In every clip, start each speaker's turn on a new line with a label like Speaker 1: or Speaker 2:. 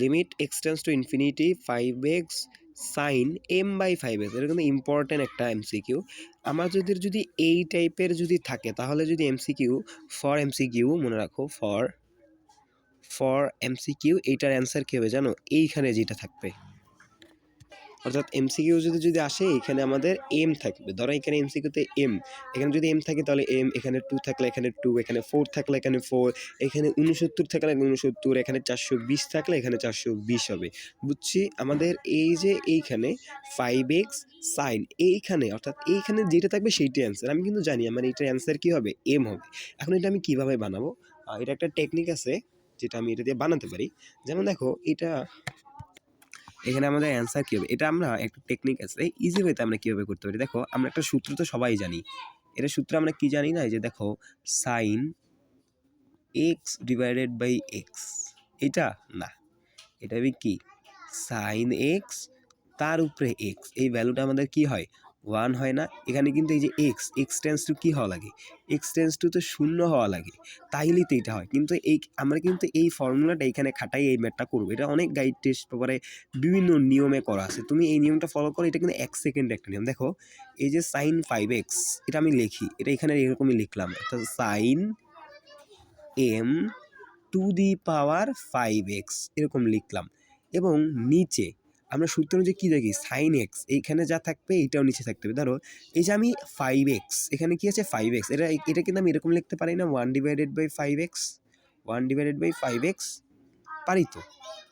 Speaker 1: Limit x tends to infinity 5x sine m by 5x, এটা কিন্তু important একটা MCQ. আমাদের যদি এই টাইপের যদি থাকে তাহলে যদি এমসিকিউ মনে রাখো, ফর এমসিকিউ এইটার অ্যান্সার কী হবে জানো, এইখানে যেটা থাকবে, অর্থাৎ এমসিকিউ যদি আসে এখানে আমাদের এম থাকবে। ধরো এখানে এমসিকিউতে এম, এখানে যদি এম থাকে তাহলে এম, এখানে 2 থাকলে এখানে 2, এখানে 4 থাকলে এখানে 4, এখানে 69 থাকলে 69, এখানে 420 থাকলে এখানে 420 হবে। বুঝছি? আমাদের এই যে এইখানে 5x সাইন, এইখানে অর্থাৎ এইখানে যেটা থাকবে সেইটাই অ্যান্সার। আমি কিন্তু জানি আমার এইটার অ্যান্সার কী হবে, এম হবে। এখন এটা আমি কীভাবে বানাবো, এটা একটা টেকনিক আছে যেটা আমি এটা দিয়ে বানাতে পারি। যেমন দেখো এটা, এখানে আমাদের অ্যান্সার কী হবে, এটা আমরা একটা টেকনিক আছে, ইজি ওয়েতে আমরা কীভাবে করতে পারি। দেখো আমরা একটা সূত্র তো সবাই জানি, এটা সূত্র আমরা কি জানি না, যে দেখো sine x divided by x, এটা না, এটা হবে কি সাইন এক্স তার উপরে এক্স, এই ভ্যালুটা আমাদের কি হয়, 1 হয় না। এখানে কিন্তু এই যে এক্স টেন্স টু কী হওয়া লাগে, এক্স টেন্স টু তো 0 হওয়া লাগে, তাইলেই তো এটা হয়। কিন্তু আমরা কিন্তু এই ফর্মুলাটা এখানে খাটাই এই ম্যাথটা করবো। এটা অনেক গাইড টেস্ট পেপারে বিভিন্ন নিয়মে করা আছে, তুমি এই নিয়মটা ফলো করো, এটা কিন্তু 1 সেকেন্ডে একটা নিয়ম। দেখো এই যে সাইন 5x, এটা আমি লিখি, এটা এখানে এরকমই লিখলাম, অর্থাৎ sine m to the power 5x এরকম লিখলাম। এবং নিচে আমরা সূত্র অনুযায়ী কী দেখি, সাইন এক্স এইখানে যা থাকবে এইটাও নিচে থাকতে হবে। ধরো এই যে আমি 5x, এখানে কি আছে 5x, এটা কিন্তু আমি এরকম লিখতে পারি না, 1 divided by 5x, 1 divided by 5x পারি তো।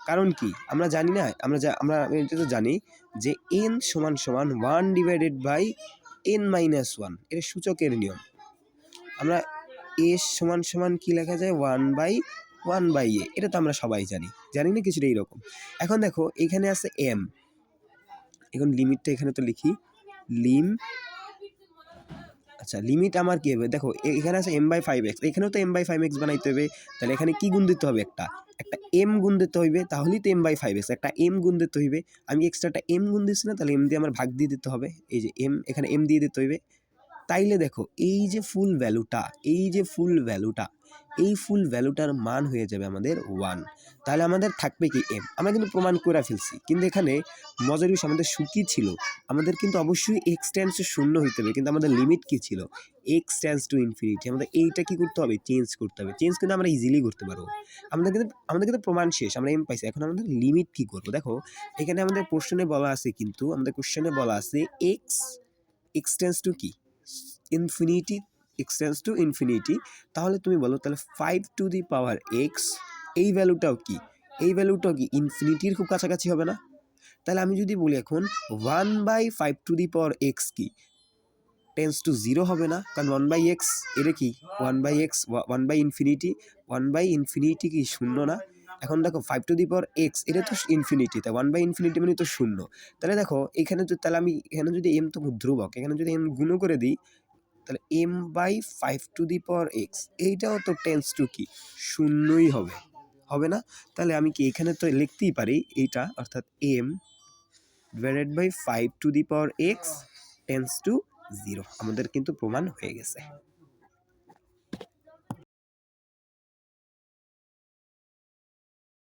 Speaker 1: কারণ কি আমরা জানি না, আমরা এটা তো জানি যে n সমান সমান 1 ডিভাইডেড বাই n মাইনাস 1, এটা সূচকের নিয়ম। আমরা a সমান সমান কী লেখা যায়, 1 বাই a, এটা তো আমরা সবাই জানি না কিছুটা এইরকম। এখন দেখো এখানে আছে m, এখন লিমিটটা এখানে তো লিখি, আচ্ছা লিমিট আমার কী হবে, দেখো এখানে আছে m বাই 5x, এখানেও তো m বাই 5x বানাইতে হবে, তাহলে এখানে কি গুণ দিতে হবে, একটা m গুণ দিতে হইবে, তাহলেই তো m বাই 5x, একটা m গুণ দিতে হইবে। আমি এক্সট্রাটা m গুণ দিচ্ছি না, তাহলে m দিয়ে আমার ভাগ দিয়ে দিতে হবে, এই যে m, এখানে m দিয়ে দিতে হইবে। তাইলে দেখো এই যে ফুল ভ্যালুটা, এই ফুল ভ্যালুটার মান হয়ে যাবে আমাদের 1। তাহলে আমাদের থাকবে কি m, আমরা কিন্তু প্রমাণ করে ফেলছি। কিন্তু এখানে মজার বিষয়, আমাদের সুখী ছিল, আমাদের কিন্তু অবশ্যই এক্স টেন্স টু 0 হইতে হবে, কিন্তু আমাদের লিমিট কি ছিল, এক্স টেন্স টু ইনফিনিটি। আমাদের এইটা কি করতে হবে, চেঞ্জ করতে হবে। চেঞ্জ কিন্তু আমরা ইজিলি করতে পারবো, আমাদের কিন্তু প্রমাণ শেষ, আমরা এম পাইছি। এখন আমাদের লিমিট কি করবো, দেখো এখানে আমাদের কোশ্চেনে বলা আছে, কিন্তু আমাদের কোশ্চেনে বলা আছে এক্স টেন্স টু কি infinity, x tends to infinity. তাহলে তুমি বলো, তাহলে 5 টু দি পাওয়ার এক্স, এই ভ্যালুটাও কি ইনফিনিটির খুব কাছাকাছি হবে না? তাহলে আমি যদি বলি এখন 1 by 5 to the power x কি টেন্স টু 0 হবে না, কারণ 1 বাই এক্স এটা কি 1 বাই এক্স, 1 বাই ইনফিনিটি কি 0 না? এখন দেখো 5 টু দি পাওয়ার এক্স এটা তো ইনফিনিটি, তাই 1 বাই ইনফিনিটি মানে তো 0। তাহলে দেখো এখানে তাহলে আমি এখানে যদি এম তো ধ্রুবক, এখানে যদি এম গুণ করে দিই, তাহলে m by 5 to the power x এইটাও তো টেন্স টু কি 0ই হবে না? তাহলে আমি কি এখানে তো লিখতেই পারি এইটা, অর্থাৎ m divided by 5 to the power x tends to 0, আমাদের কিন্তু প্রমাণ হয়ে গেছে।